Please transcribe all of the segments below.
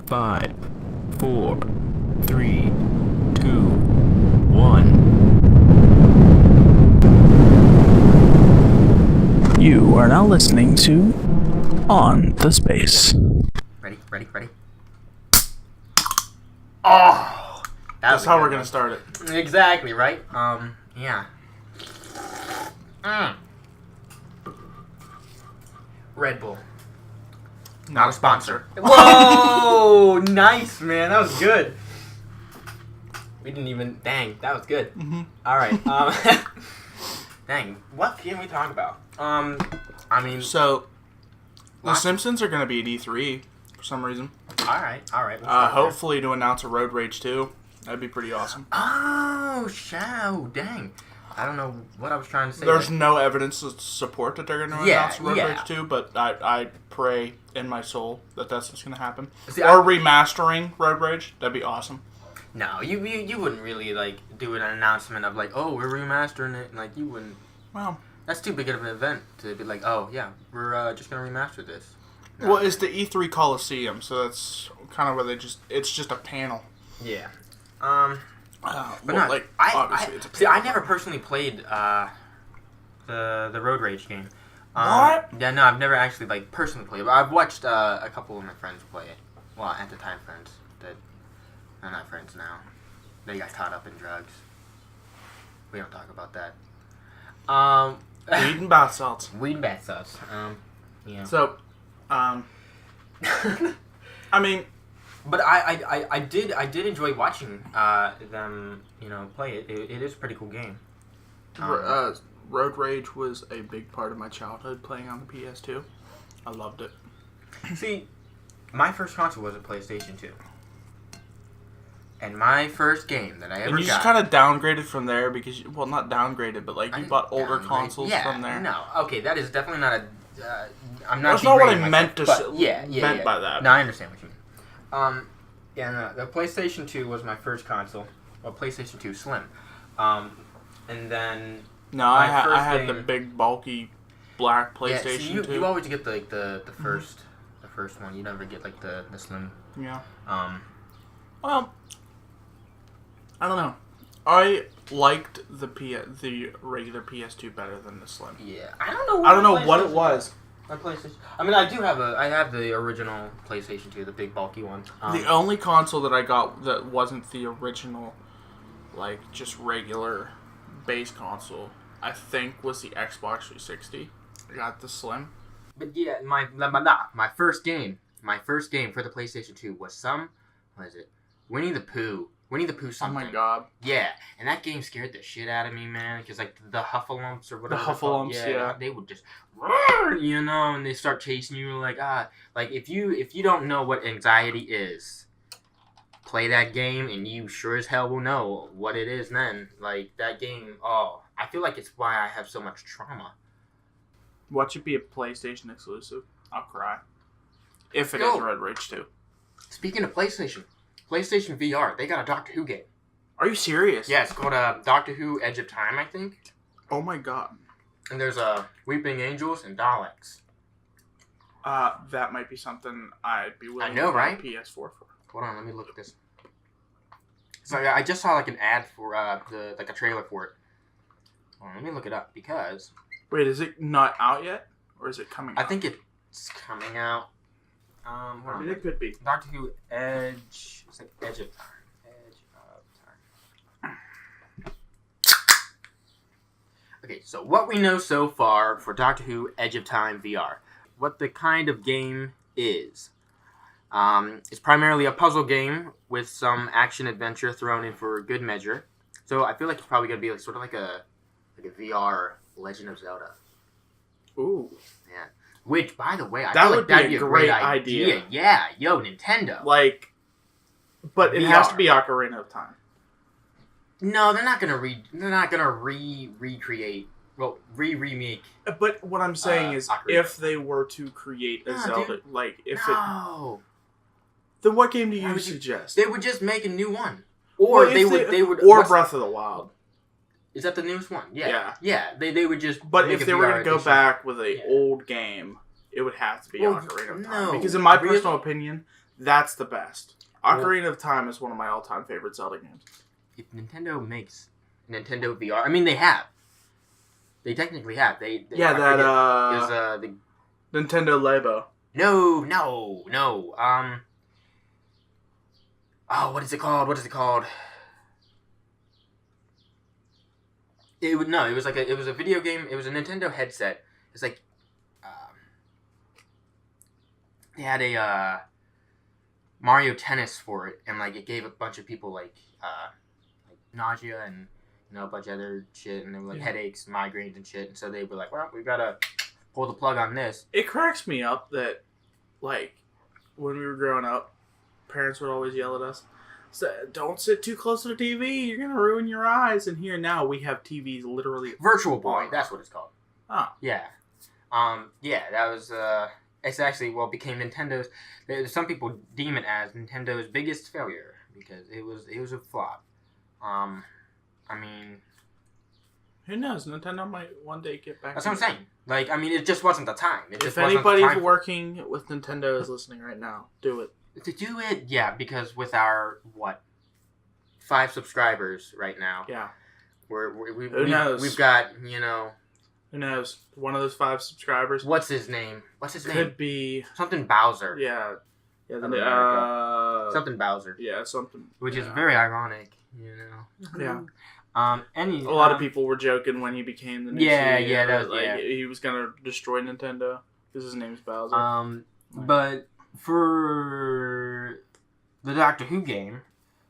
5, 4, 3, 2, 1. You are now listening to On the Space. Ready? Oh! That's how we're gonna start it. Exactly, right? Yeah. Red Bull. Not a sponsor. Whoa! Nice, man. That was good. We didn't even... Dang, that was good. Mm-hmm. Alright, dang, what can we talk about? So, The Simpsons are gonna be at E3 for some reason. Alright. Hopefully to announce a Road Rage 2. That'd be pretty awesome. Oh, dang. I don't know what I was trying to say. There's no evidence to support that they're going to announce Road Rage 2, but I pray in my soul that that's what's going to happen. See, or remastering Road Rage. That'd be awesome. No, you wouldn't really, do an announcement of, oh, we're remastering it. You wouldn't. Well, that's too big of an event to be oh, yeah, we're just going to remaster this. No. Well, it's the E3 Coliseum, so that's kind of where it's just a panel. Yeah. But no, obviously it's a panel. See, I never personally played the Road Rage game. What? Yeah, no, I've never actually personally played it. But I've watched a couple of my friends play it. Well, at the time, friends. They're not friends now. They got caught up in drugs. We don't talk about that. Weed and bath salts. Yeah. So, I mean. But I did enjoy watching them, play it. It is a pretty cool game. Road Rage was a big part of my childhood playing on the PS2. I loved it. See, my first console was a PlayStation 2. And my first game that I ever got... And you just kind of downgraded from there because... Well, not downgraded, but you bought older consoles from there. No, okay, that is definitely not a... I'm not... That's not what I meant to say. Meant by that. No, I understand what you mean. The PlayStation 2 was my first console. Well, PlayStation 2 Slim. And then... No, I had the big, bulky, black PlayStation 2. You always get the first one. You never get the Slim. Yeah. Well, I don't know. I liked the regular PS2 better than the Slim. Yeah, I don't know what it was. My PlayStation. I mean, I have the original PlayStation 2, the big bulky one. The only console that I got that wasn't the original, just regular base console, I think was the Xbox 360. I got the Slim. But yeah, my first game for the PlayStation 2 was Winnie the Pooh. Winnie the Pooh something. Oh my god. Yeah, and that game scared the shit out of me, man, because the Huffalumps or whatever. The Huffalumps, yeah. They would just, and they start chasing you if you don't know what anxiety is, play that game and you sure as hell will know what it is then. That game, I feel like it's why I have so much trauma. Watch it be a PlayStation exclusive. I'll cry. If it is Road Rage 2. Speaking of PlayStation VR, they got a Doctor Who game. Are you serious? Yeah, it's called Doctor Who Edge of Time, I think. Oh my god. And there's Weeping Angels and Daleks. That might be something I'd be willing to buy PS4 for. Hold on, let me look at this. So I just saw an ad for a trailer for it. Hold on, let me look it up because... Wait, is it not out yet? Or is it coming out? I think it's coming out. It could be. Doctor Who Edge... It's Edge of Time. Okay, so what we know so far for Doctor Who Edge of Time VR. What the kind of game is. It's primarily a puzzle game with some action-adventure thrown in for good measure. So I feel like it's probably going to be sort of like a VR Legend of Zelda. Ooh. Yeah. Which, by the way, that'd be a great idea. Yeah, yo, Nintendo. But it VR. has to be Ocarina of Time. No, they're not gonna recreate. Well, remake. But what I'm saying is, Ocarina. if they were to create a Zelda, dude. then what game do you suggest? They would just make a new one, or they would, or Breath of the Wild. Is that the newest one? Yeah. They would just. But if they were going to go back with an old game, it would have to be Ocarina of Time. Because in my personal opinion, That's the best. Ocarina of Time is one of my all-time favorite Zelda games. If Nintendo makes Nintendo VR, I mean they have. They technically have. They It was the Nintendo Labo. no. Oh, what is it called? It was a video game. It was a Nintendo headset. It's like they had a Mario Tennis for it, and like it gave a bunch of people like nausea and a bunch of other shit, and they were like headaches, migraines, and shit. And so they were like, "Well, we gotta pull the plug on this." It cracks me up that, like, when we were growing up, parents would always yell at us, "Don't sit too close to the TV. You're gonna ruin your eyes." And here now we have TVs literally. Virtual Boy, that's what it's called. Oh, yeah, that was it's actually became Nintendo's. Some people deem it as Nintendo's biggest failure because it was a flop. I mean, who knows? Nintendo might one day get back. That's what I'm saying. Like, I mean, it just wasn't the time. If anybody's working with Nintendo is listening right now, do it. To do it, yeah, because with our 5 subscribers right now, yeah, who knows? We've got who knows? One of those 5 subscribers. What's his name? Could be something Bowser. Yeah, something Bowser. Yeah, something. Which is very ironic, Yeah. A lot of people were joking when he became the new CEO. That was, he was gonna destroy Nintendo because his name's Bowser. But for the Doctor Who game,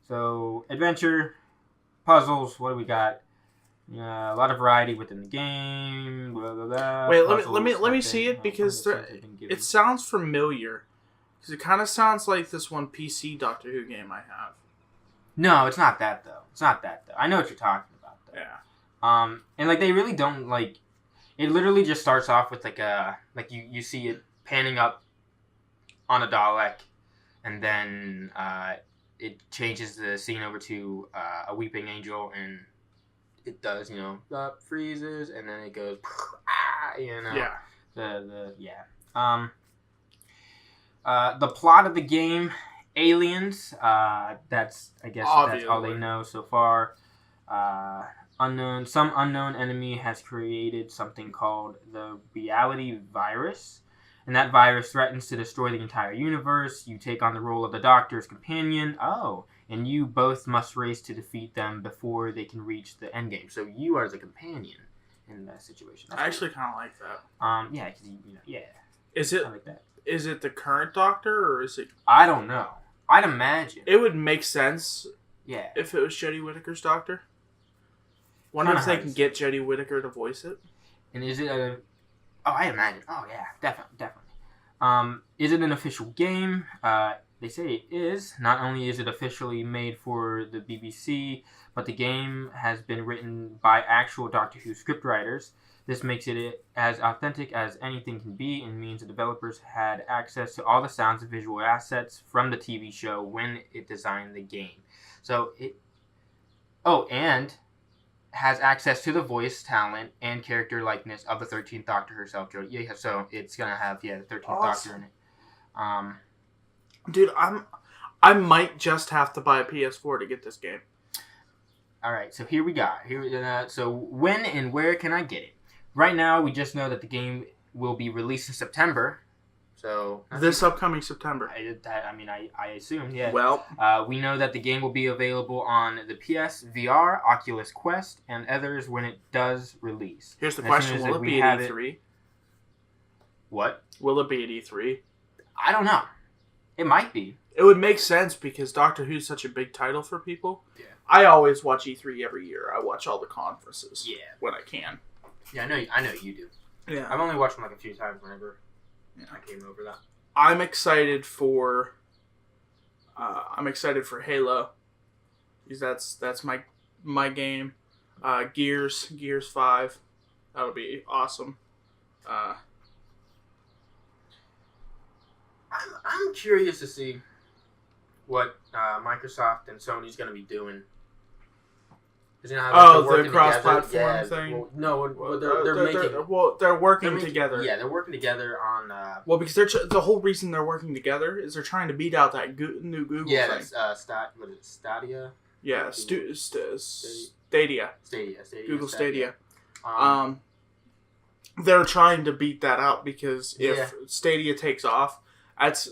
so adventure, puzzles. What do we got? A lot of variety within the game. Blah, blah, blah, Wait, puzzles, let me see it because it sounds familiar. Because it kind of sounds like this one PC Doctor Who game I have. No, it's not that though. I know what you're talking about though. Yeah. And like they really don't like. It literally just starts off with you see it panning up on a Dalek, and then it changes the scene over to a weeping angel, and it does freezes, and then it goes Yeah. The plot of the game. Aliens, that's all they know so far. Some unknown enemy has created something called the reality virus, and that virus threatens to destroy the entire universe. You take on the role of the Doctor's companion. And you both must race to defeat them before they can reach the end game. So you are the companion in that situation. I actually kind of like that. Yeah, because Is it? I like that. Is it the current Doctor or is it? I don't know. I'd imagine. It would make sense. Yeah. If it was Jodie Whittaker's Doctor. Wonder if they can get Jodie Whittaker to voice it. And is it a... Oh, I imagine. Oh, yeah. Definitely. Is it an official game? They say it is. Not only is it officially made for the BBC, but the game has been written by actual Doctor Who scriptwriters. This makes it as authentic as anything can be and means the developers had access to all the sounds and visual assets from the TV show when it designed the game. So and has access to the voice talent and character likeness of the 13th Doctor herself, Jodie. Yeah, so it's going to have the 13th Doctor in it. Dude, I might just have to buy a PS4 to get this game. All right, so here we go. So when and where can I get it? Right now, we just know that the game will be released in September. So this upcoming September. I assume, yeah. Well, we know that the game will be available on the PS, VR, Oculus Quest, and others when it does release. Here's the question: will it be at E3? What? Will it be at E3? I don't know. It might be. It would make sense because Doctor Who's such a big title for people. Yeah. I always watch E3 every year. I watch all the conferences. Yeah. When I can. Yeah, I know you do. Yeah. I've only watched them a few times whenever I came over that. I'm excited for Halo. Because that's my game. Gears 5. That'll be awesome. I'm curious to see what Microsoft and Sony's going to be doing 'Cause how the they're working cross-platform together. thing? Well, no, they're working together. Yeah, they're working together on. Well, because the whole reason they're working together is they're trying to beat out that new Google thing. That's what is it, Stadia? Yeah, Stadia. Google Stadia. They're trying to beat that out because if Stadia takes off, it's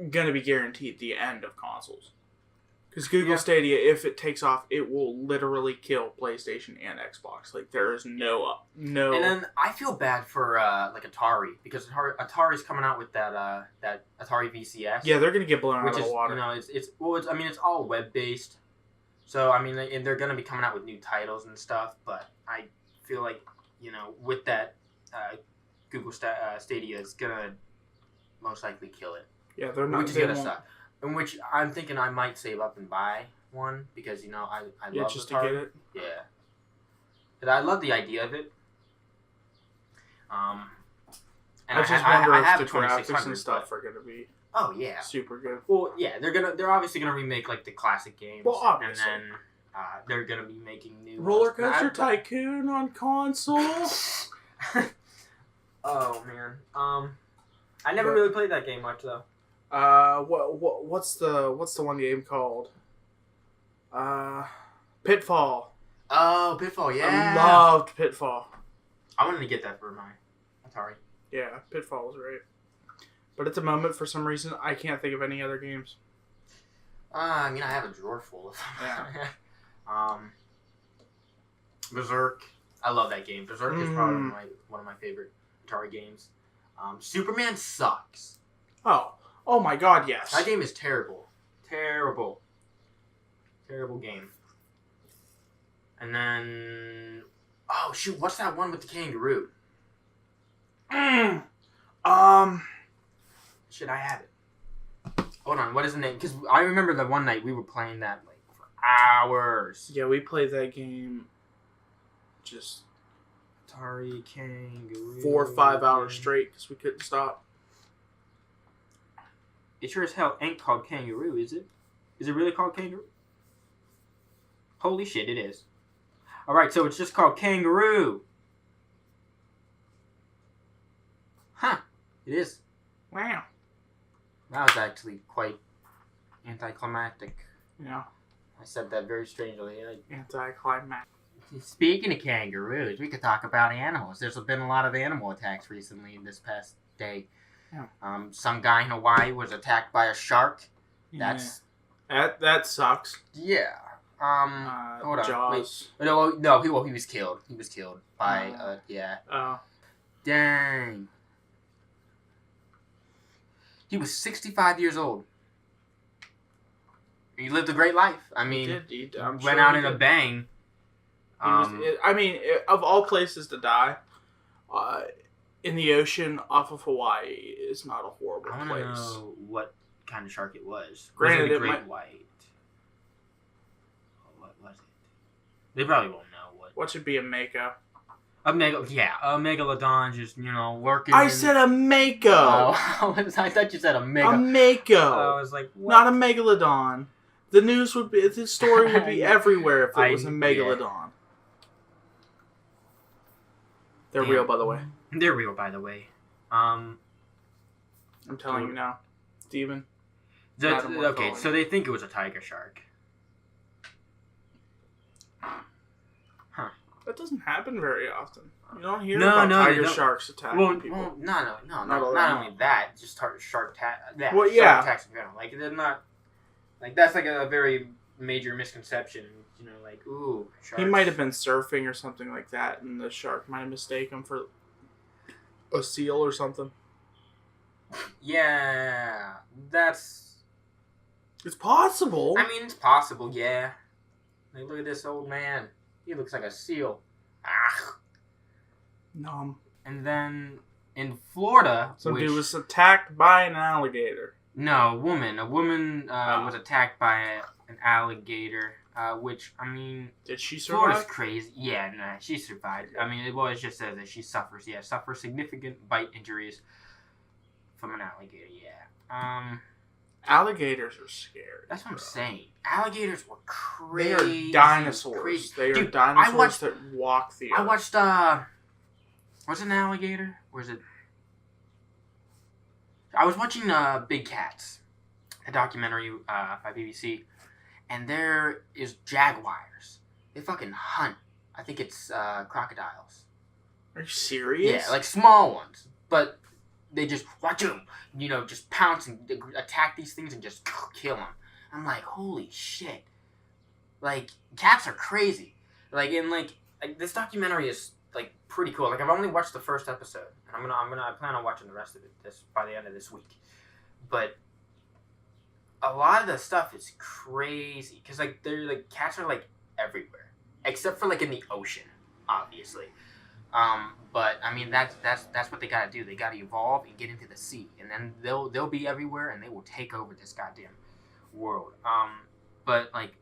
gonna be guaranteed the end of consoles. Because Google Stadia, if it takes off, it will literally kill PlayStation and Xbox. Like, there is no. And then I feel bad for Atari, because Atari's coming out with that Atari VCS. Yeah, they're gonna get blown out of the water. It's all web based. So I mean, and they're gonna be coming out with new titles and stuff. But I feel like with that Google Stadia is gonna most likely kill it. Yeah, they're not. Which is gonna suck. In which I'm thinking I might save up and buy one because I love just Atari. to get it. Yeah, but I love the idea of it. And I just wonder have if the graphics and stuff but, are gonna be. Oh yeah, super good. Well, yeah, they're obviously gonna remake like the classic games. Well, obviously. And then they're gonna be making new Roller Coaster Tycoon on console. Oh man, I never really played that game much though. What's the one game called? Pitfall. Oh, Pitfall, yeah. I loved Pitfall. I wanted to get that for my Atari. Yeah, Pitfall was great. But at the moment, for some reason, I can't think of any other games. I mean, I have a drawer full of them. Yeah. Berserk. I love that game. Berserk is probably one of my favorite Atari games. Superman sucks. Oh my god, yes. That game is terrible. Terrible game. And then... Oh, shoot. What's that one with the kangaroo? Should I have it? Hold on. What is the name? Because I remember the one night we were playing that like for hours. Yeah, we played that game just... Atari Kangaroo. 4 or 5 hours straight because we couldn't stop. It sure as hell ain't called Kangaroo, is it? Is it really called Kangaroo? Holy shit, it is. Alright, so it's just called Kangaroo. Huh. It is. Wow. That was actually quite anticlimactic. Yeah. I said that very strangely. Anticlimactic. Speaking of kangaroos, we could talk about animals. There's been a lot of animal attacks recently this past day. Yeah. Some guy in Hawaii was attacked by a shark. That's that sucks. Yeah. Hold on. Jaws. Wait. No. He was killed. He was killed by yeah. Oh. Dang. He was 65 years old. He lived a great life. I mean, he went out in a bang. Of all places to die, in the ocean off of Hawaii is not a horrible place. I want to know what kind of shark it was. Granted, was it a great white? What was it? They probably won't know what. What should be a mako? A megalodon just, working. I said a mako! Oh, I thought you said a mega. A mako! I was like, what? Not a megalodon. The story would be everywhere if it was a megalodon. Yeah. They're real, by the way. They're real, by the way. I'm telling you now. Steven. Okay, so they think it was a tiger shark. Huh. That doesn't happen very often. You don't hear about tiger sharks attacking people. Well, not only that, just shark attacks in general. Like, they're not... Like, that's like a very major misconception. Ooh, sharks. He might have been surfing or something like that, and the shark might have mistaken him for a seal or something. Yeah, that's... It's possible. I mean, it's possible, yeah. Like, look at this old man. He looks like a seal. Ah. Numb. And then in Florida... Some dude was attacked by an alligator. No, a woman. A woman was attacked by an alligator, which, I mean... Did she survive? Florida's crazy. Yeah, no, she survived. I mean, it just says that she suffers significant bite injuries from an alligator, yeah. Alligators are scary. That's what I'm saying. Alligators were They crazy. are dinosaurs. Crazy. They are Dude, dinosaurs that walk the earth. I watched, was it an alligator? Or is it... I was watching Big Cats, a documentary by BBC, and there is jaguars. They fucking hunt. I think it's crocodiles. Are you serious? Yeah, like small ones. But they just, watch them, just pounce and attack these things and just kill them. I'm like, holy shit. Like, cats are crazy. Like, this documentary is, like, pretty cool. Like, I've only watched the first episode. And I plan on watching the rest of it by the end of this week. But a lot of the stuff is crazy. Because, like, cats are, like, everywhere. Except for, like, in the ocean, obviously. But I mean that's what they gotta do. They gotta evolve and get into the sea, and then they'll be everywhere, and they will take over this goddamn world. But like,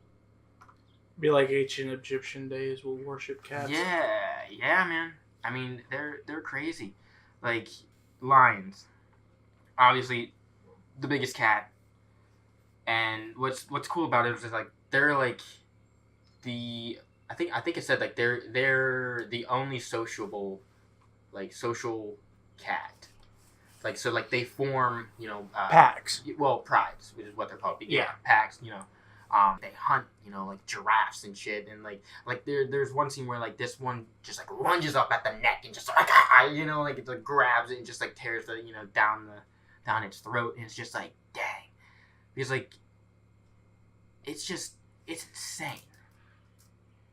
be like ancient Egyptian days. We'll worship cats. Yeah, man. I mean they're crazy. Like lions, obviously, the biggest cat. And what's cool about it is like they're like the. I think it said like they're the only social cat, like so like they form packs. Well, prides, which is what they're called. Yeah, packs. They hunt like giraffes and shit, and like there's one scene where like this one just like lunges up at the neck and just like like it like grabs it and just like tears the down its throat, and it's just like dang, because like it's insane.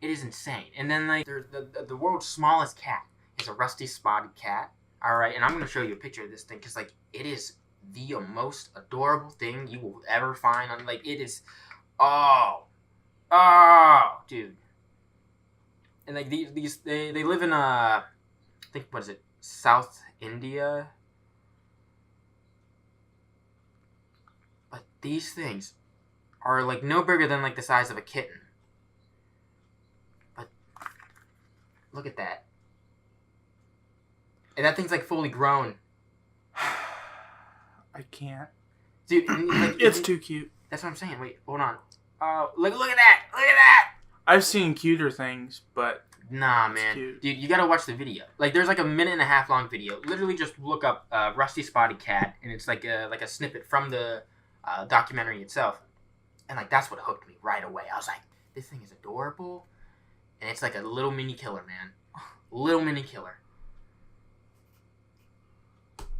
It is insane. And then, like, the world's smallest cat is a rusty spotted cat. All right, and I'm going to show you a picture of this thing because, like, it is the most adorable thing you will ever find. Like, it is, oh, dude. And, like, they live in, I think, what is it, South India? But these things are, like, no bigger than, like, the size of a kitten. Look at that. And that thing's like fully grown. I can't. Dude, like, it's too cute. That's what I'm saying. Wait, hold on. Look at that. Look at that. I've seen cuter things, but nah, man. Dude, you gotta watch the video. Like, there's like a 1.5-minute long video. Literally just look up Rusty Spotted Cat, and it's like a snippet from the documentary itself. And like that's what hooked me right away. I was like, this thing is adorable. And it's like a little mini killer, man. Little mini killer.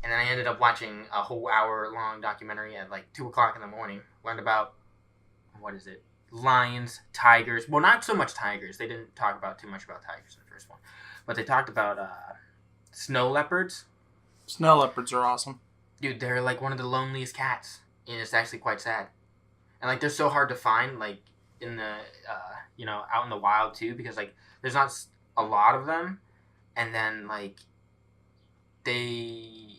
And then I ended up watching a whole hour-long documentary at like 2 o'clock in the morning. Learned about, what is it? Lions, tigers. Well, not so much tigers. They didn't talk about too much about tigers in the first one. But they talked about snow leopards. Snow leopards are awesome. Dude, they're like one of the loneliest cats. And it's actually quite sad. And like they're so hard to find, like, in the out in the wild too, because like there's not a lot of them, and then like they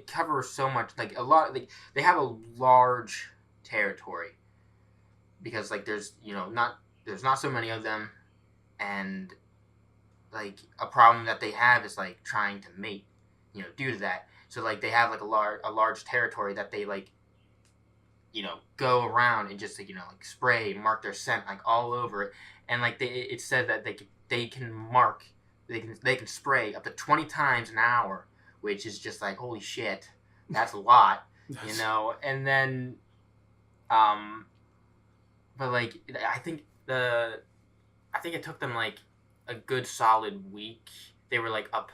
cover so much, like a lot, like they have a large territory because like there's not so many of them, and like a problem that they have is like trying to mate, due to that. So like they have like a large territory that they like go around and just like spray, mark their scent like all over it, and like it said that they can spray up to 20 times an hour, which is just like holy shit, that's a lot, and then but like I think it took them like a good solid week. They were like up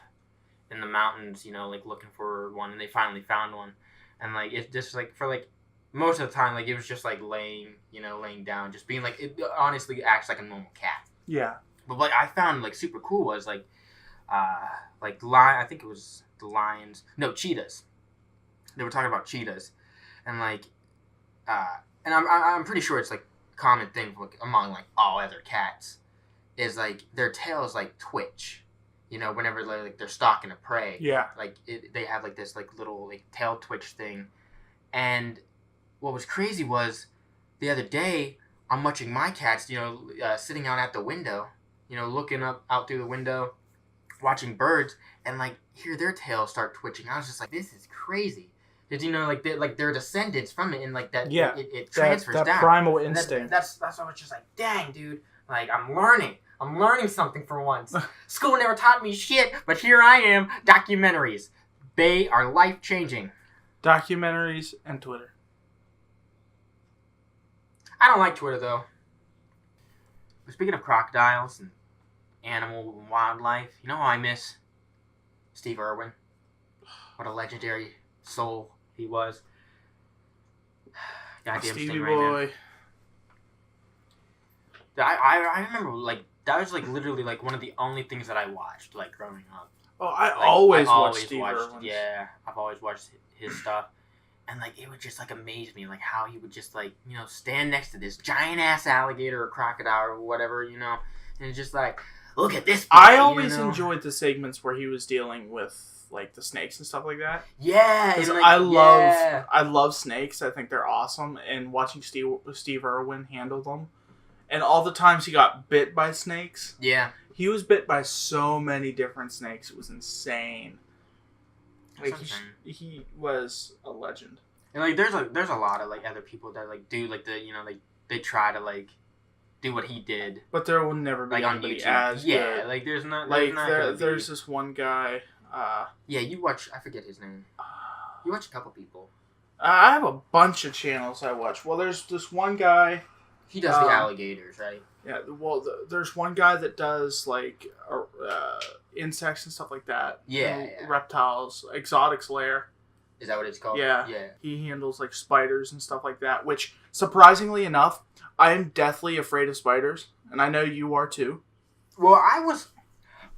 in the mountains, like looking for one, and they finally found one, and like it's just like for like most of the time, like, it was just, like, laying down, just being, like, it honestly acts like a normal cat. Yeah. But what I found, like, super cool was, like, I think it was the lions. No, cheetahs. They were talking about cheetahs. And, like, and I'm pretty sure it's, like, a common thing among, like, all other cats is, like, their tails, like, twitch. Whenever, like, they're stalking a prey. Yeah. Like, they have, like, this, like, little, like, tail twitch thing. And what was crazy was the other day I'm watching my cats, sitting out at the window, looking out through the window, watching birds, and like hear their tails start twitching. I was just like, this is crazy, Did you know, like, they're descendants from it, and, like, that Yeah, it transfers that down. primal And instinct. that's why I was just like, dang, dude. Like, I'm learning something for once. School never taught me shit, but here I am. Documentaries. They are life-changing. Documentaries and Twitter. I don't like Twitter, though. But speaking of crocodiles and animal and wildlife, you know who I miss? Steve Irwin. What a legendary soul he was. Goddamn Stevie Stingray, boy. man. I remember, like, that was, like, literally, like, one of the only things that I watched, like, growing up. Oh, I Like, always I've watch Steve Irwin. Yeah, I've always watched his stuff. And, like, it would just, like, amaze me, like, how he would just, like, you know, stand next to this giant-ass alligator or crocodile or whatever, you know, and it's just like, look at this guy, I always you know? enjoyed the segments where he was dealing with, like, the snakes and stuff like that. Yeah, Because and, like, I love snakes. I think they're awesome. And watching Steve Irwin handle them. And all the times he got bit by snakes. Yeah. He was bit by so many different snakes. It was insane. Like, he was a legend. And, like, there's a lot of, like, other people that, like, do, like, the, you know, like, they try to, like, do what he did. But there will never be Like, on anybody YouTube. as Yeah, good. like, there's not, Like, gonna there's be. this one guy. Yeah, you watch, I forget his name. You watch a couple people. I have a bunch of channels I watch. Well, there's this one guy. He does the alligators, right? Yeah, well, there's one guy that does, like, insects and stuff like that. Yeah, And yeah. reptiles. Exotics Lair. Is that what it's called? Yeah. Yeah. He handles, like, spiders and stuff like that, which, surprisingly enough, I am deathly afraid of spiders. And I know you are, too. Well, I was,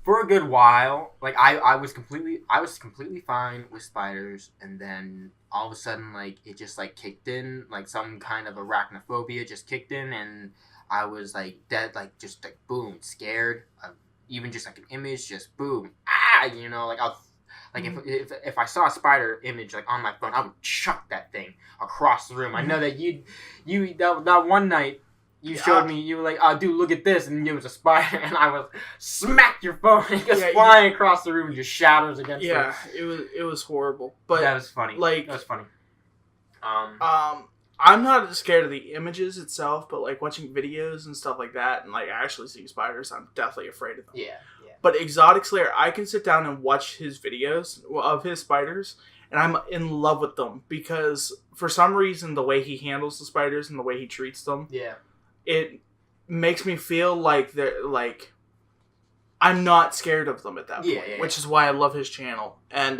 for a good while, like, I was completely fine with spiders, and then all of a sudden, like, it just, like, kicked in, like, some kind of arachnophobia just kicked in, and I was, like, dead, like, just, like, boom, scared of even just, like, an image, just boom, you know, like, if I saw a spider image, like, on my phone, I would chuck that thing across the room. I know that that one night, you showed me, you were like, oh, dude, look at this, and it was a spider, and I was, smack your phone, and it goes flying across the room and just shatters against it. It was horrible. But that was funny. Like, that was funny. I'm not scared of the images itself, but, like, watching videos and stuff like that, and, like, actually seeing spiders, I'm definitely afraid of them. Yeah. But Exotic Slayer, I can sit down and watch his videos of his spiders, and I'm in love with them, because for some reason, the way he handles the spiders and the way he treats them, it makes me feel like they're, like, I'm not scared of them at that point, which is why I love his channel. And,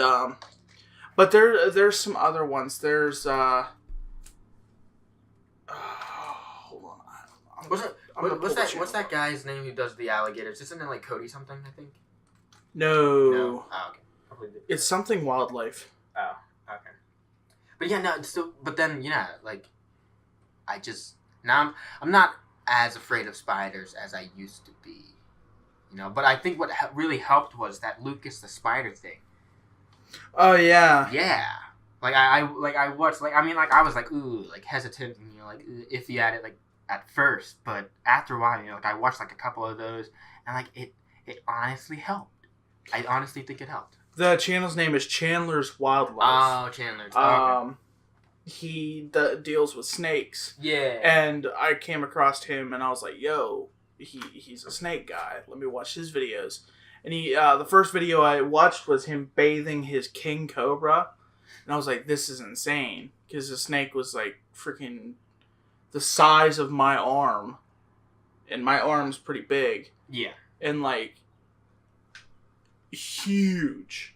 but there's some other ones. There's, hold on. What's that guy's name who does the alligators? Isn't it, like, Cody something, I think? No. Oh, okay. It's something wildlife. Oh, okay. But yeah, no, but then, yeah, like, now I'm not as afraid of spiders as I used to be, you know, but I think what really helped was that Lucas the Spider thing. Oh, yeah. Yeah. Like, I watched, like, I mean, like, I was, like, ooh, like, hesitant, and, you know, like, iffy at it, like, at first, but after a while, you know, like, I watched, like, a couple of those, and, like, it honestly helped. I honestly think it helped. The channel's name is Chandler's Wildlife. Oh, Chandler's. Okay. He deals with snakes. Yeah. And I came across him, and I was like, yo, he's a snake guy. Let me watch his videos. And the first video I watched was him bathing his king cobra. And I was like, this is insane. Because the snake was, like, freaking the size of my arm. And my arm's pretty big. Yeah. And, like, huge.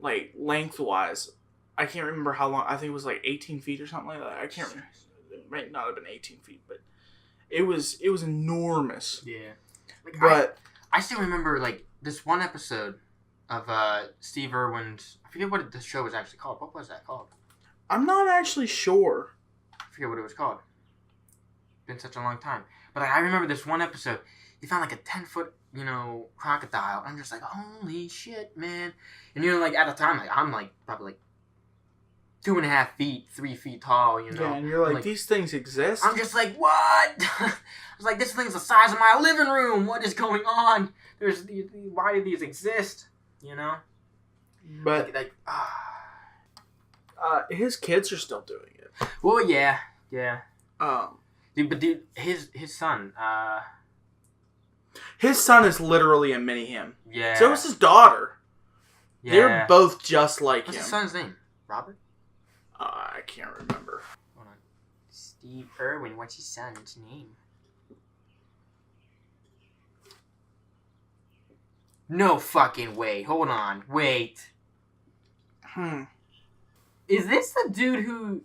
Like, lengthwise. I can't remember how long. I think it was, like, 18 feet or something like that. I can't remember. It might not have been 18 feet, but it was enormous. Yeah. Like, but I still remember, like, this one episode of Steve Irwin's. I forget what the show was actually called. What was that called? I'm not actually sure. I forget what it was called. Been such a long time. But, like, I remember this one episode. He found, like, a 10-foot, you know, crocodile. I'm just like, holy shit, man. And, you know, like, at the time, like, I'm, like, probably, like, 2.5 feet, 3 feet tall, you know. Yeah, and you're like, these things exist? I'm just like, what? I was like, this thing's the size of my living room. What is going on? Why do these exist? You know? But His kids are still doing it. Well, yeah. Dude, his son, his son is literally a mini him. Yeah. So is his daughter. Yeah. They're both just like What's him. his son's name? Robert? I can't remember. Hold on. Steve Irwin. What's his son's name? No fucking way. Hold on. Wait. Is this the dude who...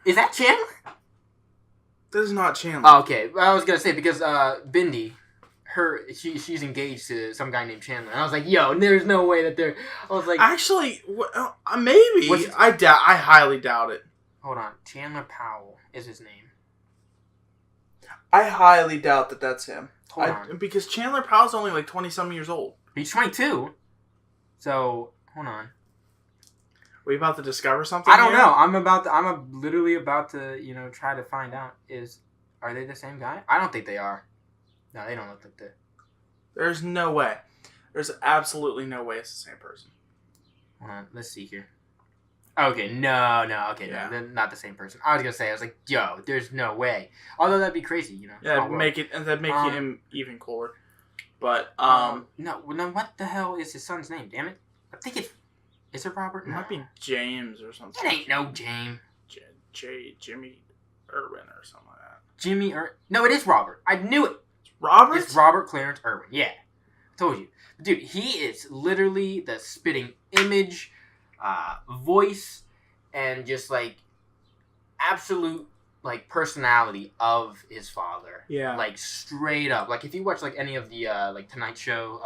Is that Chandler? This is not Chandler. Oh, okay. I was gonna say, because Bindi, she's engaged to some guy named Chandler. And I was like, yo, there's no way that they're... I was like... Actually, maybe. I highly doubt it. Hold on. Chandler Powell is his name. I highly doubt that that's him. Hold on. Because Chandler Powell's only like 20-some years old. He's 22. So, hold on. We about to discover something? I don't know. I'm literally about to, try to find out. Are they the same guy? I don't think they are. No, they don't look like that. There's no way. There's absolutely no way it's the same person. Hold on. Let's see here. Okay, no. Okay, yeah. No, they're not the same person. I was like, yo, there's no way. Although that'd be crazy, Yeah, that'd make him even cooler. But no. What the hell is his son's name? Damn it! I think is it Robert? It might be James or something. It ain't no James. Jimmy Irwin or something like that. Jimmy No, it is Robert. I knew it. Robert? It's Robert Clarence Irwin. Yeah, I told you, dude. He is literally the spitting image, voice, and just like absolute like personality of his father. Yeah. Like straight up. Like if you watch like any of the like Tonight Show,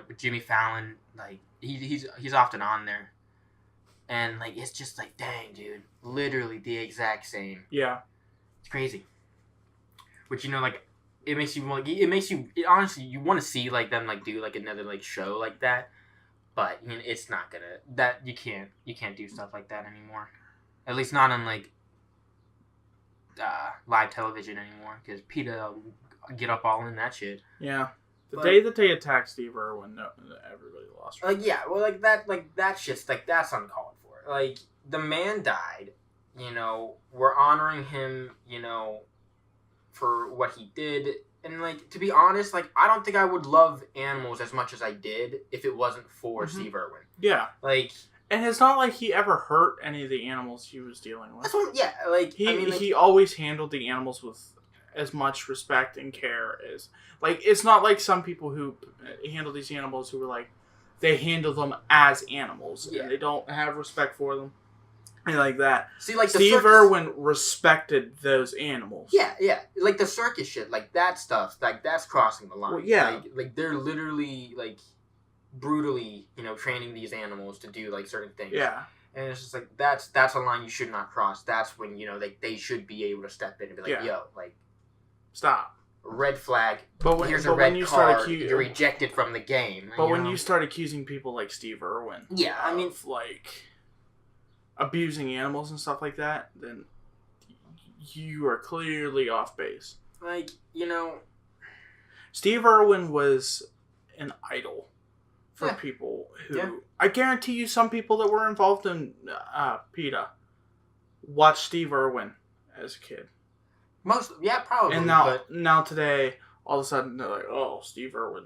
with Jimmy Fallon, like he's often on there, and like it's just like, dang, dude, literally the exact same. Yeah. It's crazy. Which like it makes you honestly you want to see like them like do like another like show like that, but it's not gonna you can't do stuff like that anymore. At least not on like live television anymore, because PETA will get up all in that shit. Yeah. The day that they attacked Steve Irwin, everybody lost. Like yeah, well that shit's like that's uncalled for. Like the man died, we're honoring him, for what he did, and like to be honest, like I don't think I would love animals as much as I did if it wasn't for Steve Irwin. Yeah. Like. And it's not like he ever hurt any of the animals he was dealing with. That's what, yeah, like he always handled the animals with as much respect and care as it's not like some people who handle these animals who were like they handle them as animals and they don't have respect for them and like that. See, like Steve Irwin respected those animals. Yeah, like the circus shit, like that stuff, like that's crossing the line. Well, yeah, like they're literally like brutally, training these animals to do like certain things. Yeah. And it's just like that's a line you should not cross. That's when, they should be able to step in and be like, yo, like stop. Red flag. But here's a red card. You're rejected from the game. But when you start accusing people like Steve Irwin, of like abusing animals and stuff like that, then you are clearly off base. Like, Steve Irwin was an idol for people who... I guarantee you some people that were involved in PETA watched Steve Irwin as a kid. Probably. And now today, all of a sudden, they're like, oh, Steve Irwin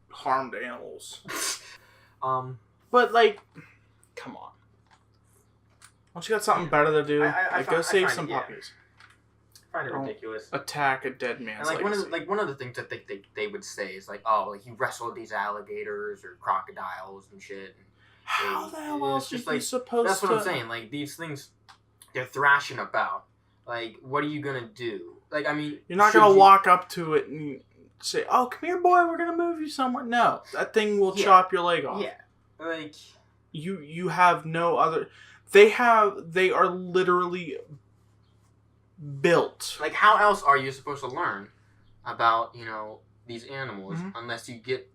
harmed animals. But, like, come on. Don't you got something better to do? Go save some puppies. I find it ridiculous. Attack a dead man's and one of the things that they would say is like, oh, like you wrestled these alligators or crocodiles and shit. And how the hell else are you supposed to... That's what I'm saying. Like, these things, they're thrashing about. Like, what are you gonna do? Like, I mean... You're not gonna walk up to it and say, oh, come here, boy, we're gonna move you somewhere. No. That thing will chop your leg off. Yeah. Like... You have no other... They are literally... built. Like, how else are you supposed to learn about, these animals unless you get,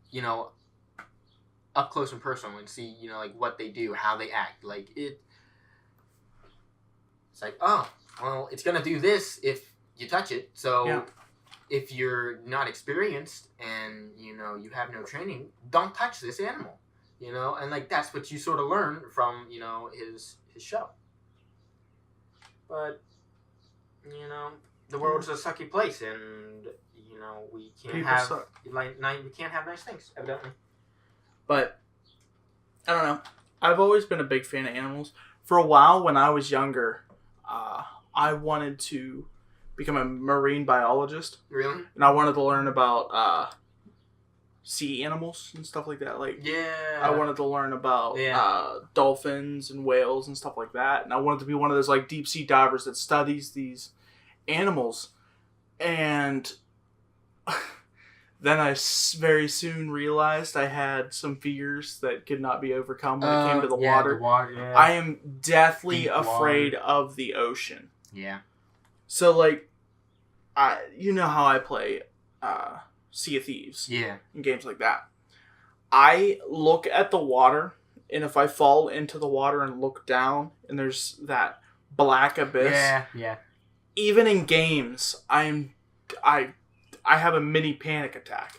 up close and personal and see, like what they do, how they act. Like it's like, oh, well, it's gonna do this if you touch it. So if you're not experienced and, you know, you have no training, don't touch this animal, you know? And, like, that's what you sort of learn from, you know, his show. But, you know, the world's a sucky place, and, you know, we can't People have, suck. we can't have nice things, evidently. But, I don't know. I've always been a big fan of animals. For a while, when I was younger, I wanted to become a marine biologist. Really? And I wanted to learn about sea animals and stuff like that. Like, Yeah. I wanted to learn about dolphins and whales and stuff like that. And I wanted to be one of those, like, deep sea divers that studies these animals. And then I very soon realized I had some fears that could not be overcome when it came to the water. The water, yeah. I am deathly Deep afraid water. of the ocean. Yeah. So, like, you know how I play Sea of Thieves. Yeah. And games like that. I look at the water, and if I fall into the water and look down, and there's that black abyss. Yeah. Even in games, I have a mini panic attack.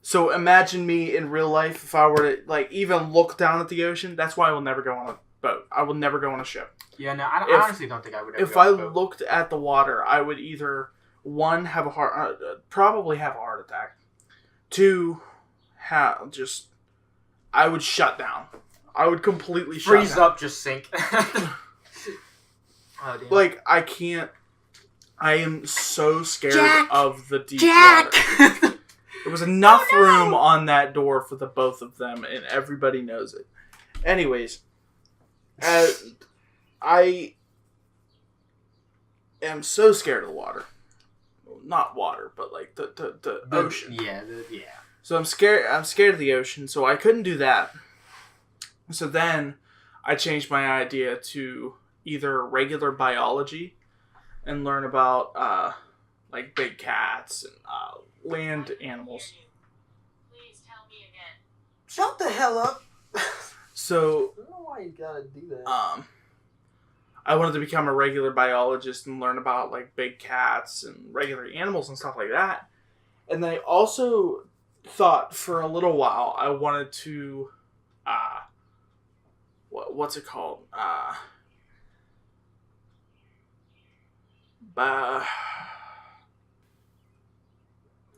So imagine me in real life if I were to, like, even look down at the ocean. That's why I will never go on a boat. I will never go on a ship. Yeah, no, I honestly don't think I would ever If go I on a boat. looked at the water, I would either, one, have a probably have a heart attack. Two, I would shut down. I would completely shut down. Freeze up, just sink. Oh, damn. Like, I can't. I am so scared Jack! of the deep Jack! water. There was enough room on that door for the both of them, and everybody knows it. Anyways, I am so scared of the water. Not water, but like the ocean. Yeah. So I'm scared of the ocean, so I couldn't do that. So then I changed my idea to either regular biology and learn about like big cats and land animals. Please tell me again. Shut the hell up. So I don't know why you gotta do that. I wanted to become a regular biologist and learn about like big cats and regular animals and stuff like that. And then I also thought for a little while I wanted to what's it called?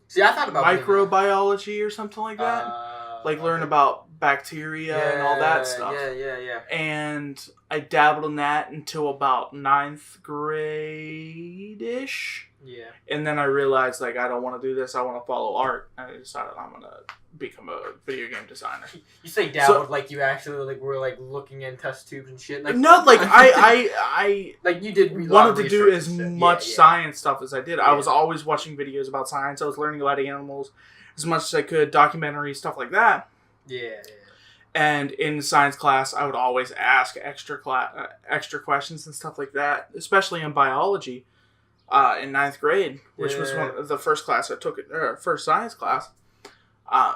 See, I thought about Microbiology or something like that. Like learn about bacteria and all that stuff. Yeah. And I dabbled in that until about 9th grade-ish. Yeah. And then I realized, like, I don't want to do this. I want to follow art. And I decided I'm going to become a video game designer. You say dabbled like you actually like were like looking in test tubes and shit. Like no, like I like you did wanted to do as much yeah. science stuff as I did. Yeah. I was always watching videos about science. I was learning about animals as much as I could, documentary stuff like that. Yeah. And in science class, I would always ask extra questions and stuff like that, especially in biology in 9th grade, which was one of the first class I took, first science class.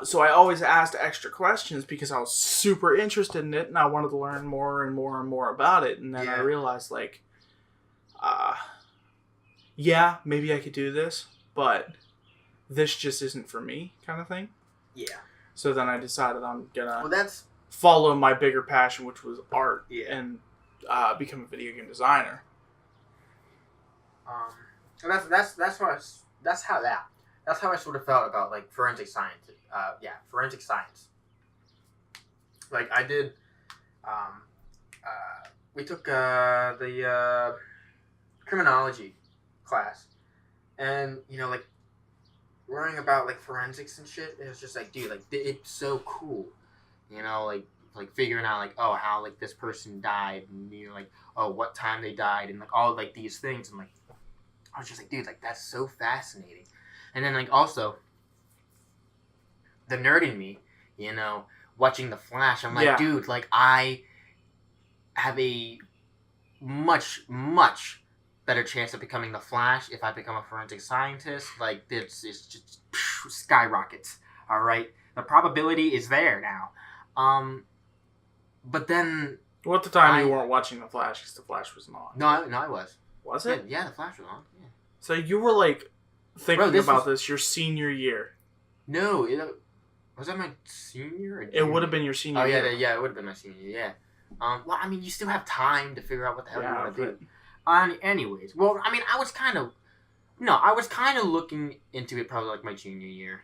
So I always asked extra questions because I was super interested in it and I wanted to learn more and more and more about it. And then I realized, like, yeah, maybe I could do this, but this just isn't for me, kind of thing. Yeah. So then I decided I'm gonna that's follow my bigger passion, which was art, Yeah. and become a video game designer. and that's how I sort of felt about like forensic science. Forensic science. Like I did, we took the criminology class, and you know like learning about like forensics and shit. It was just like, dude, like it's so cool, you know, like figuring out like, oh, how like this person died, and you know like, oh, what time they died, and like all like these things, and like I was just like, dude, like that's so fascinating. And then like also the nerd in me, you know, watching The Flash, I'm like, dude, like I have a much better chance of becoming The Flash if I become a forensic scientist. Like this is just skyrockets. All right, the probability is there now. But then, Well, at the time you weren't watching The Flash because The Flash wasn't on. no, I was. Was it? Yeah, The Flash was on. Yeah. So you were like thinking about this, your senior year. No, was that my senior? Or It would have been your senior year. Yeah, it would have been my senior year, yeah. Well, I mean, you still have time to figure out what the hell you want to do. Anyways, well, I mean, I was kind of looking into it probably like my junior year.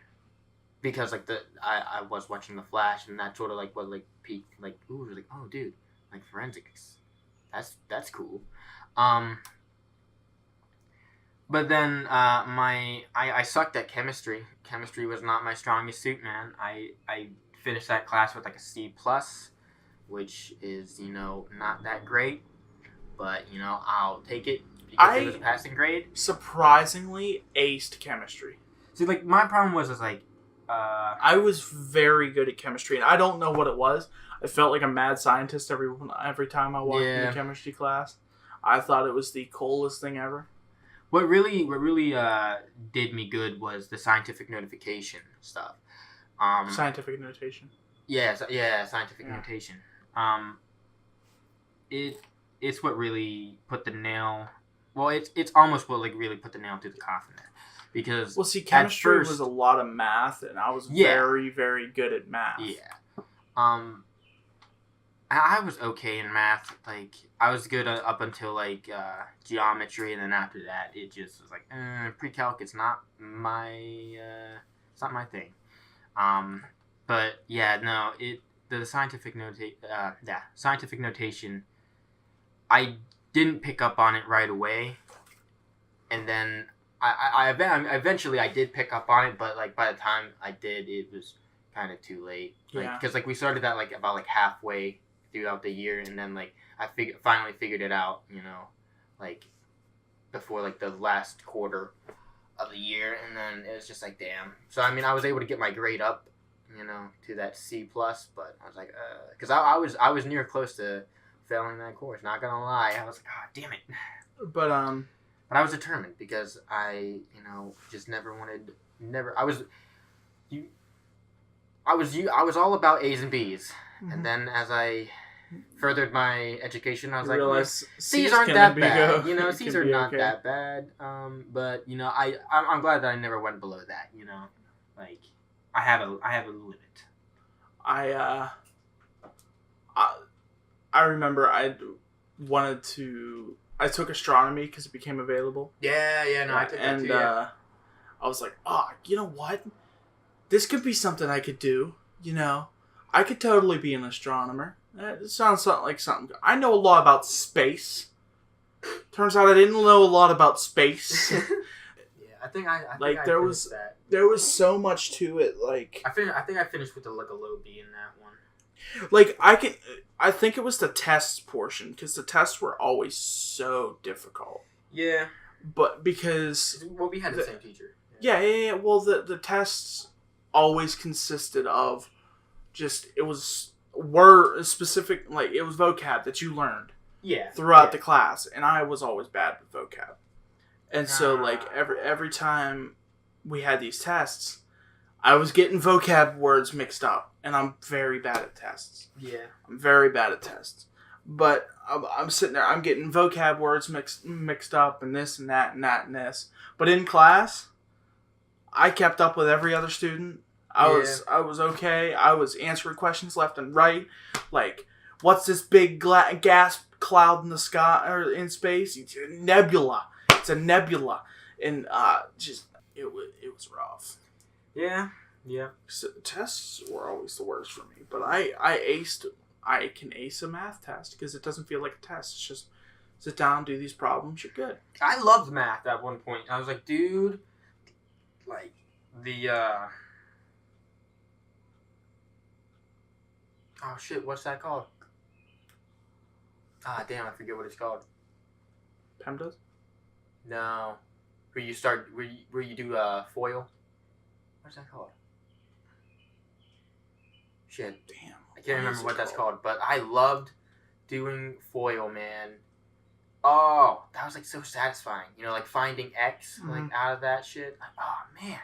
Because like I was watching The Flash, and that sort of like what like peaked like, ooh, like, oh dude, like forensics. That's cool. But then I sucked at chemistry. Chemistry was not my strongest suit, man. I finished that class with like a C plus, which is, not that great, but I'll take it because it was a passing grade. Surprisingly aced chemistry. See, like my problem was like I was very good at chemistry, and I don't know what it was. I felt like a mad scientist every time I walked into chemistry class. I thought it was the coolest thing ever. What really did me good was the scientific notification stuff. Scientific notation. Yeah, scientific notation. It's what really put the nail. Well, it's almost what like really put the nail through the coffin there, because chemistry was a lot of math, and I was very, very good at math. Yeah. I was okay in math. Like, I was good up until, like, geometry, and then after that, it just was like, pre-calc, it's not my thing. But, yeah, no, the scientific notation, I didn't pick up on it right away, and then I eventually I did pick up on it, but, like, by the time I did, it was kind of too late. Like, because, like, we started that, like, about, like, halfway throughout the year, and then like I finally figured it out, like before like the last quarter of the year, and then it was just like, damn. So I mean, I was able to get my grade up, to that C plus, but I was like, because I was near close to failing that course. Not gonna lie, I was like, oh damn it. But I was determined because I just I was all about A's and B's. Mm-hmm. And then as I furthered my education, I was like, C's aren't that bad. C's are not that bad. But I'm glad that I never went below that. Like I have a limit. I remember I took astronomy because it became available. Yeah, no, I took that too. Yeah. I was like, you know what? This could be something I could do. I could totally be an astronomer. It sounds like something. I know a lot about space. Turns out I didn't know a lot about space. Yeah, I think there was so much to it. Like I think I finished with a low B in that one. Like I think it was the tests portion, because the tests were always so difficult. Yeah, but because we had the same teacher. Yeah. Well, the tests always consisted of it was specific, like it was vocab that you learned throughout the class, and I was always bad with vocab, and so like every time we had these tests, I was getting vocab words mixed up, and I'm very bad at tests. I'm very bad at tests, but I'm sitting there, I'm getting vocab words mixed up, and this and that and that and this, but in class I kept up with every other student. I was okay. I was answering questions left and right. Like, what's this big gas cloud in the sky or in space? It's a nebula. It's a nebula, and it was rough. Yeah. So tests were always the worst for me, but I can ace a math test because it doesn't feel like a test. It's just sit down, do these problems, you're good. I loved math at one point. I was like, dude, like the oh shit, what's that called? Ah, damn, I forget what it's called. PEMDAS? No. Where you do foil? What's that called? Shit. Damn. I can't remember what that's called, but I loved doing foil, man. Oh, that was like so satisfying. Like finding X like out of that shit. Like, oh man.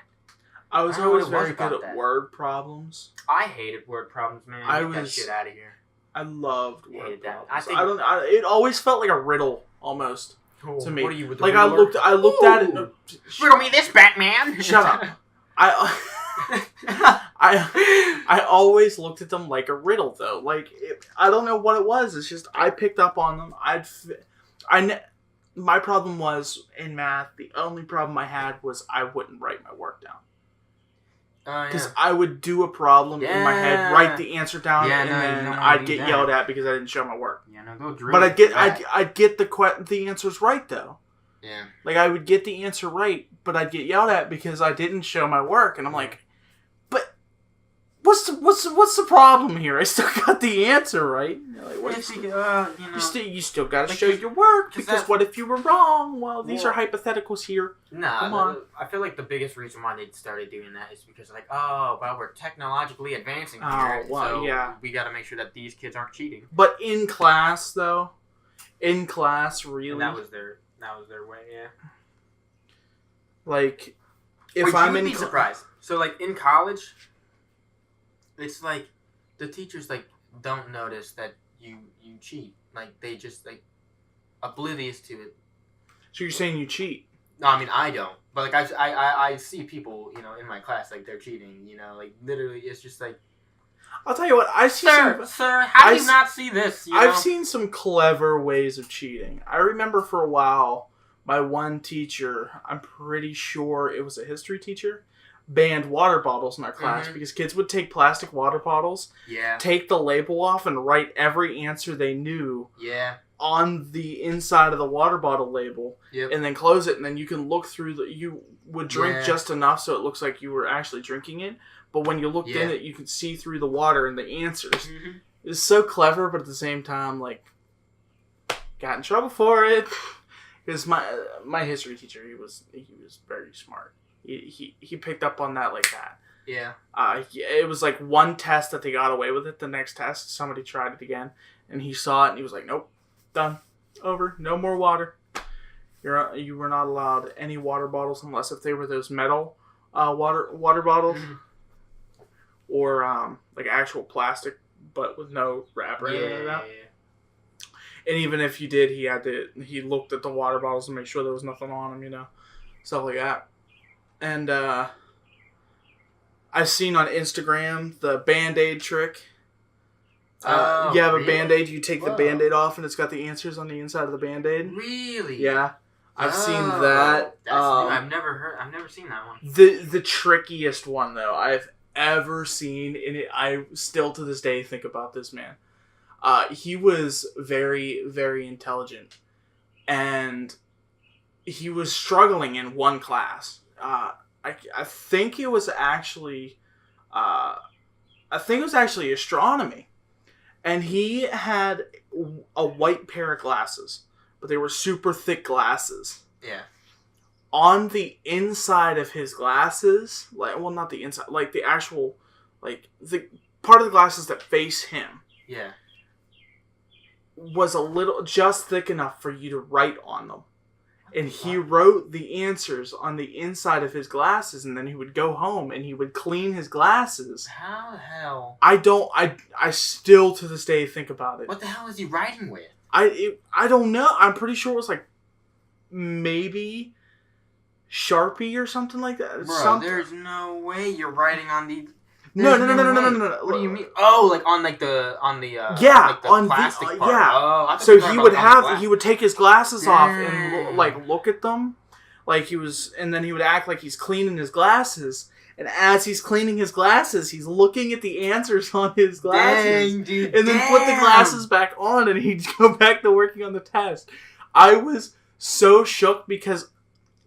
I was always very good at word problems. I hated word problems, man. Get that shit out of here. I loved word problems. It always felt like a riddle, almost. to me. What are you with the Like ruler? I looked at it. Riddle me this, Batman. Shut up. I always looked at them like a riddle, though. Like, I don't know what it was. It's just I picked up on them. My problem was in math. The only problem I had was I wouldn't write my work down. Because I would do a problem in my head, write the answer down, and then I'd get yelled at because I didn't show my work. Yeah, no, go drill. But I'd get the answers right though. Yeah. Like I would get the answer right, but I'd get yelled at because I didn't show my work, and I'm like, but what's the problem here? I still got the answer right. Like, you still got to show your work because what if you were wrong? Well, these are hypotheticals here. Nah, come on. I feel like the biggest reason why they started doing that is because like, oh, well, we're technologically advancing here, so we got to make sure that these kids aren't cheating. But in class, though, really, and that was their way, yeah. Like, if I'm in, be surprised. So like in college, it's like the teachers like don't notice that you cheat. Like they just like oblivious to it. So you're saying you cheat? No, I mean I don't. But like I see people, in my class like they're cheating. Like literally it's just like. I'll tell you what, I see Sir, how do you not see this? I've seen some clever ways of cheating. I remember for a while, my one teacher, I'm pretty sure it was a history teacher, banned water bottles in our class because kids would take plastic water bottles, take the label off, and write every answer they knew on the inside of the water bottle label, and then close it, and then you can look through you would drink just enough so it looks like you were actually drinking it. But when you looked in it, you could see through the water and the answers. Mm-hmm. It's so clever, but at the same time, like, got in trouble for it. Because my history teacher, he was very smart. He picked up on that like that. Yeah. It was like one test that they got away with it. The next test, somebody tried it again, and he saw it, and he was like, "Nope, done, over, no more water. You were not allowed any water bottles unless if they were those metal water bottles." Mm-hmm. Or like actual plastic, but with no wrap or anything like that. Yeah. And even if you did, he looked at the water bottles and make sure there was nothing on them, stuff like that. And I've seen on Instagram the Band-Aid trick. You have a Band-Aid, you take the Band-Aid off, and it's got the answers on the inside of the Band-Aid. Really? Yeah. I've seen that. That's new. I've never seen that one. The trickiest one though I've ever seen, and I still to this day think about this man. He was very, very intelligent, and he was struggling in one class. I think it was actually astronomy, and he had a white pair of glasses, but they were super thick glasses. Yeah. On the inside of his glasses, not the inside, like the actual, like the part of the glasses that face him, was a little just thick enough for you to write on them, and he wrote the answers on the inside of his glasses, and then he would go home and he would clean his glasses. How the hell? I still to this day think about it. What the hell is he writing with? I don't know. I'm pretty sure it was like maybe Sharpie or something like that. Bro, there's no way you're writing on the. No. What do you mean? Oh, like on the plastic part. Yeah. So he would take his glasses off and look at them, and then he would act like he's cleaning his glasses. And as he's cleaning his glasses, he's looking at the answers on his glasses. Dang, dude, and then put the glasses back on, and he'd go back to working on the test. I was so shook because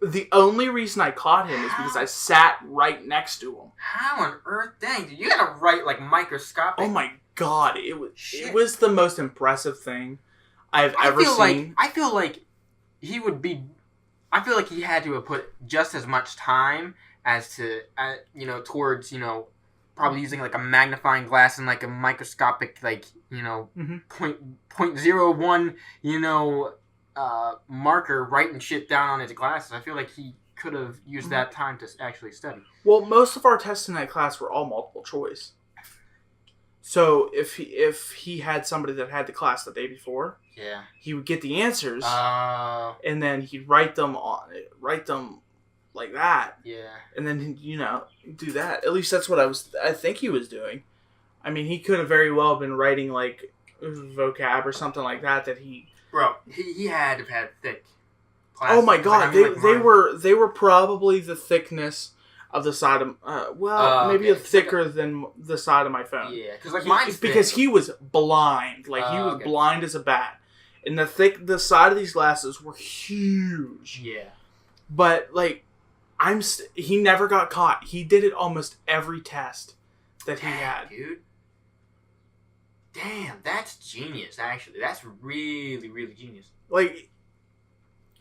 the only reason I caught him is because I sat right next to him. How on earth? Dang, dude, you gotta write like microscopic. Oh my god, it was the most impressive thing I've ever seen. I feel like he had to have put just as much time as to, towards, probably using like a magnifying glass and like a microscopic, Mm-hmm. 0.01, marker writing shit down on his glasses. I feel like he could have used that time to actually study. Well, most of our tests in that class were all multiple choice. So if he had somebody that had the class the day before, Yeah. he would get the answers, Oh. and then he'd write them like that, Yeah. and then do that. At least that's what I think he was doing. I mean, he could have very well been writing like vocab or something like that he. Bro, he had to have had thick. Oh my god, they mine. were probably the thickness of the side of maybe okay. thicker than the side of my phone. Yeah, because like mine's because thick. he was blind, he was Okay. blind as a bat, and the side of these glasses were huge. Yeah. But like, he never got caught. He did it almost every test that he had. Dude. Damn, that's genius. Actually, that's really, really genius. Like,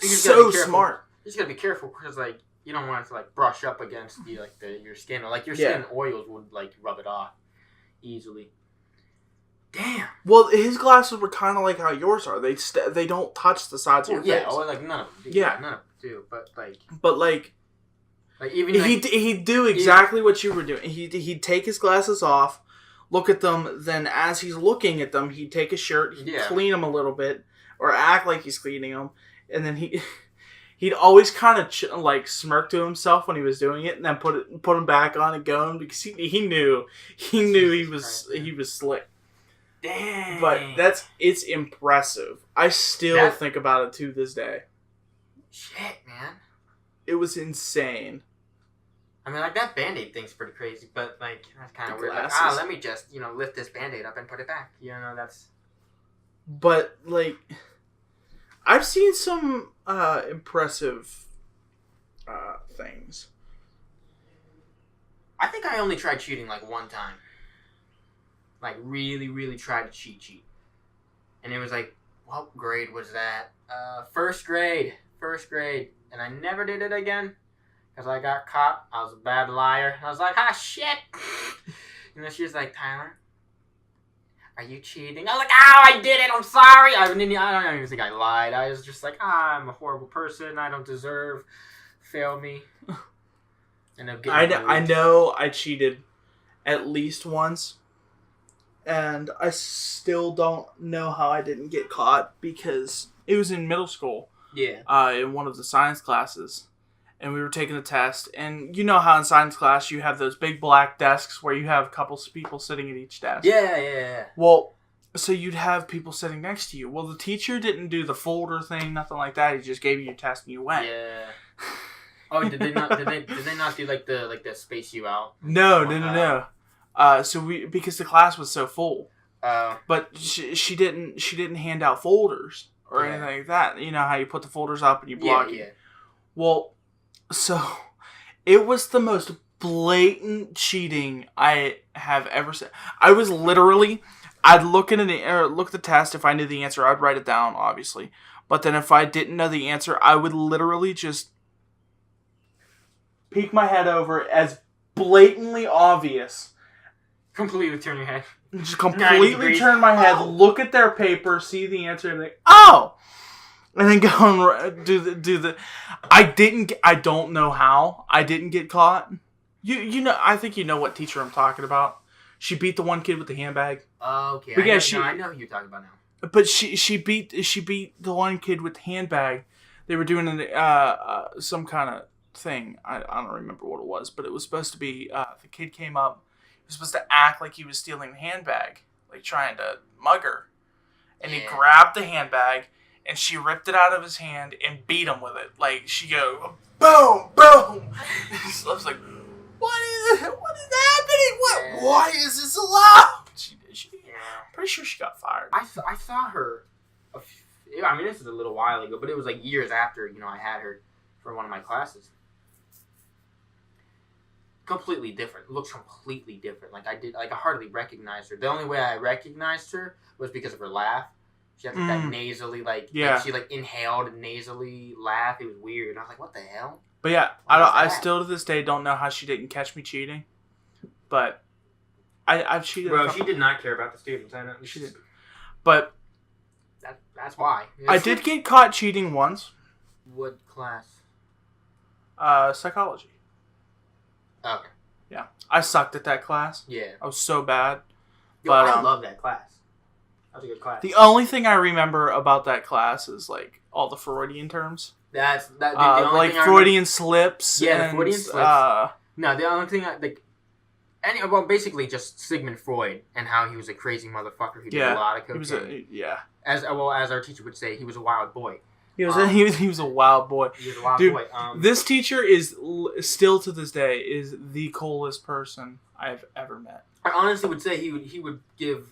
You just gotta so be careful. smart. You just gotta be careful because like you don't want it to like brush up against your skin, or like your Yeah. skin oils would like rub it off easily. Damn. Well, his glasses were kind of like how yours are. They don't touch the sides of your Yeah, face. or like none of them do. Yeah. None of them do. But like even like, he'd do exactly what you were doing. He'd take his glasses off, look at them. Then as he's looking at them, he'd take his shirt, he'd clean them a little bit, or act like he's cleaning them, and then he'd always kind of like smirk to himself when he was doing it, and then put them back on and go because he knew he was slick. damn. But it's impressive. I still think about it to this day. Shit, man. It was insane. I mean, like, that Band-Aid thing's pretty crazy, but, like, that's kind of weird. Like, Glasses. let me just, lift this Band-Aid up and put it back. That's... But, like, I've seen some impressive things. I think I only tried cheating, like, one time. Like, really, really tried to cheat. And it was like, what grade was that? First grade. And I never did it again. Because I got caught. I was a bad liar. I was like, shit. She was like, Tyler, are you cheating? I was like, I did it. I'm sorry. I don't even think I lied. I was just like, I'm a horrible person. I don't deserve. Fail me. And I know I cheated at least once. And I still don't know how I didn't get caught because it was in middle school. Yeah. In one of the science classes. And we were taking a test. And you know how in science class you have those big black desks where you have a couple of people sitting at each desk. Yeah. Well, so you'd have people sitting next to you. Well, the teacher didn't do the folder thing, nothing like that. He just gave you your test and you went. Yeah. Oh, did they not do like the space you out? No. Because the class was so full. But she didn't hand out folders or anything like that. You know how you put the folders up and you block it. Yeah. Well, so it was the most blatant cheating I have ever seen. I was literally, I'd look at the test. If I knew the answer, I'd write it down, obviously. But then if I didn't know the answer, I would literally just peek my head over as blatantly obvious. Completely turn your head. Just completely turn my head, Oh. look at their paper, see the answer, and like, oh! And then go and do the. I don't know how I didn't get caught. You know, I think you know what teacher I'm talking about. She beat the one kid with the handbag. Okay. But I know who you're talking about now. But she beat the one kid with the handbag. They were doing some kind of thing. I don't remember what it was, but it was supposed to be the kid came up. He was supposed to act like he was stealing the handbag, like trying to mug her, and he grabbed the handbag. And she ripped it out of his hand and beat him with it. Like, she go, boom, boom. So I was like, what is happening? Why is this allowed? She pretty sure she got fired. I saw her. I mean, this is a little while ago, but it was like years after I had her for one of my classes. Completely different. Looks completely different. Like I hardly recognized her. The only way I recognized her was because of her laugh. She had that nasally, like she inhaled and nasally laugh. It was weird. And I was like, what the hell? But yeah, I still to this day don't know how she didn't catch me cheating. But I've cheated. Bro, she did not care about the students. I know. She did. But that's why. I did get caught cheating once. What class? Psychology. Okay. Yeah. I sucked at that class. Yeah. I was so bad. Yo, But, I love that class. That was a good class. the only thing I remember about that class is like all the Freudian terms. The only Like thing I Freudian slips. Yeah, the and, Freudian slips. No, the only thing basically just Sigmund Freud and how he was a crazy motherfucker who did a lot of cocaine. As our teacher would say, he was a wild boy. He was a wild boy. He was a wild Dude, boy. This teacher is still to this day is the coolest person I've ever met. I honestly would say he would give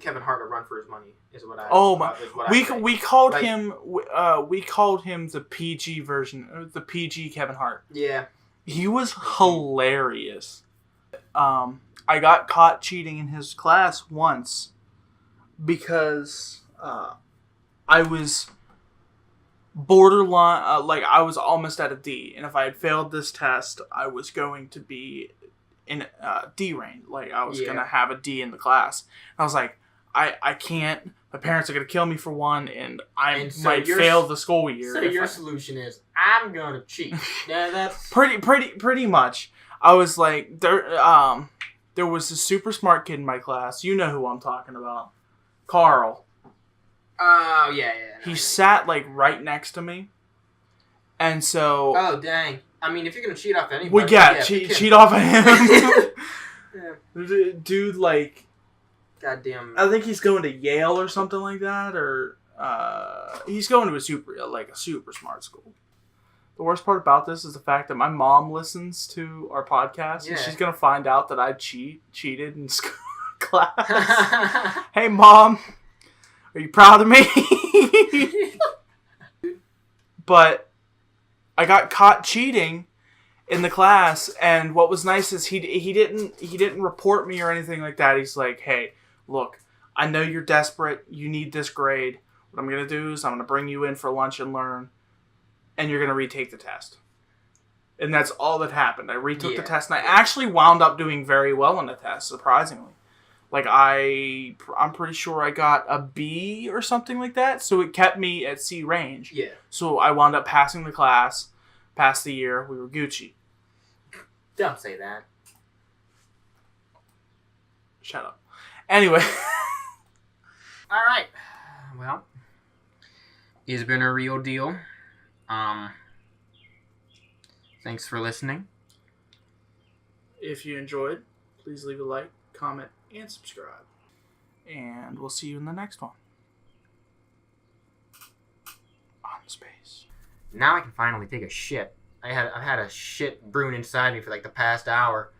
Kevin Hart a run for his money. Is what I. Oh my! We called Like, him the PG version, the PG Kevin Hart. Yeah. He was hilarious. I got caught cheating in his class once because I was borderline, like I was almost at a D, and if I had failed this test, I was going to be in D range. Like I was gonna have a D in the class. And I was like, I can't. My parents are gonna kill me for one, and I might fail the school year. So your solution is I'm gonna cheat. Yeah, that's pretty much. I was like, there was a super smart kid in my class. You know who I'm talking about, Carl. Oh yeah. He sat like right next to me, and so. Oh dang! I mean, if you're gonna cheat off anybody, cheat off of him. Yeah. Dude, like. Goddamn. I think he's going to Yale or something like that, or he's going to a super smart school. The worst part about this is the fact that my mom listens to our podcast, and she's gonna find out that I cheated in class. Hey, Mom, are you proud of me? But I got caught cheating in the class, and what was nice is he didn't report me or anything like that. He's like, hey. Look, I know you're desperate. You need this grade. What I'm going to do is I'm going to bring you in for lunch and learn, and you're going to retake the test. And that's all that happened. I retook the test, and I actually wound up doing very well on the test, surprisingly. Like, I'm pretty sure I got a B or something like that, so it kept me at C range. Yeah. So I wound up passing the class, passed the year. We were Gucci. Don't say that. Shut up. Anyway. All right. Well, it's been a real deal. Thanks for listening. If you enjoyed, please leave a like, comment, and subscribe. And we'll see you in the next one. On Space. Now I can finally take a shit. I've had a shit brewing inside me for like the past hour.